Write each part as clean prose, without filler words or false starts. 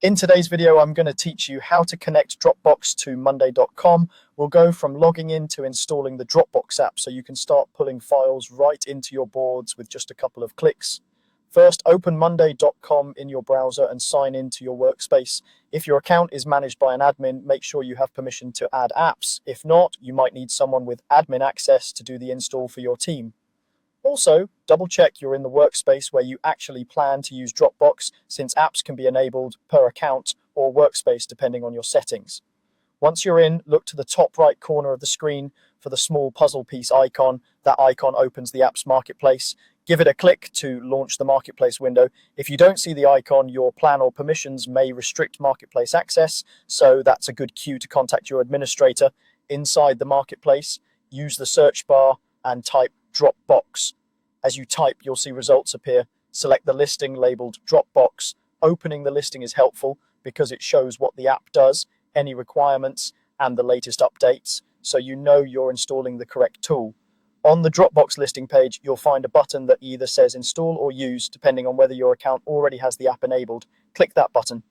In today's video, I'm going to teach you how to connect Dropbox to monday.com. We'll go from logging in to installing the Dropbox app so you can start pulling files right into your boards with just a couple of clicks. First, open monday.com in your browser and sign in to your workspace. If your account is managed by an admin, make sure you have permission to add apps. If not, you might need someone with admin access to do the install for your team. Also, double check you're in the workspace where you actually plan to use Dropbox, since apps can be enabled per account or workspace depending on your settings. Once you're in, look to the top right corner of the screen for the small puzzle piece icon. That icon opens the app's marketplace. Give it a click to launch the marketplace window. If you don't see the icon, your plan or permissions may restrict marketplace access, so that's a good cue to contact your administrator. Inside the marketplace, use the search bar and type Dropbox. As you type, you'll see results appear. Select the listing labeled Dropbox. Opening the listing is helpful because it shows what the app does, any requirements, and the latest updates, so you know you're installing the correct tool. On the Dropbox listing page, you'll find a button that either says install or use, depending on whether your account already has the app enabled. Click that button.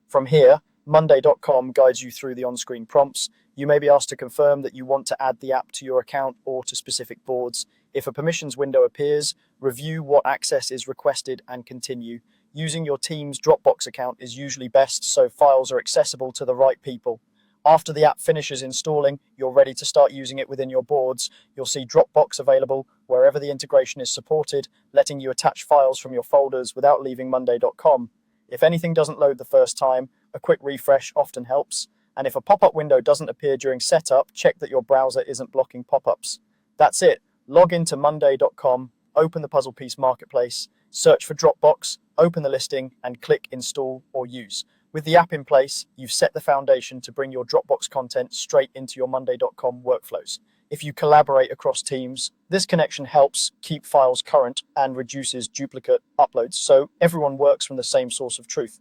From here, monday.com guides you through the on-screen prompts. You may be asked to confirm that you want to add the app to your account or to specific boards. If a permissions window appears, review what access is requested and continue. Using your team's Dropbox account is usually best, so files are accessible to the right people. After the app finishes installing, you're ready to start using it within your boards. You'll see Dropbox available wherever the integration is supported, letting you attach files from your folders without leaving monday.com. If anything doesn't load the first time, a quick refresh often helps. And if a pop-up window doesn't appear during setup, check that your browser isn't blocking pop-ups. That's it. Log into monday.com, open the puzzle piece marketplace, search for Dropbox, open the listing, and click install or use. With the app in place, you've set the foundation to bring your Dropbox content straight into your monday.com workflows. If you collaborate across teams, this connection helps keep files current and reduces duplicate uploads, so everyone works from the same source of truth.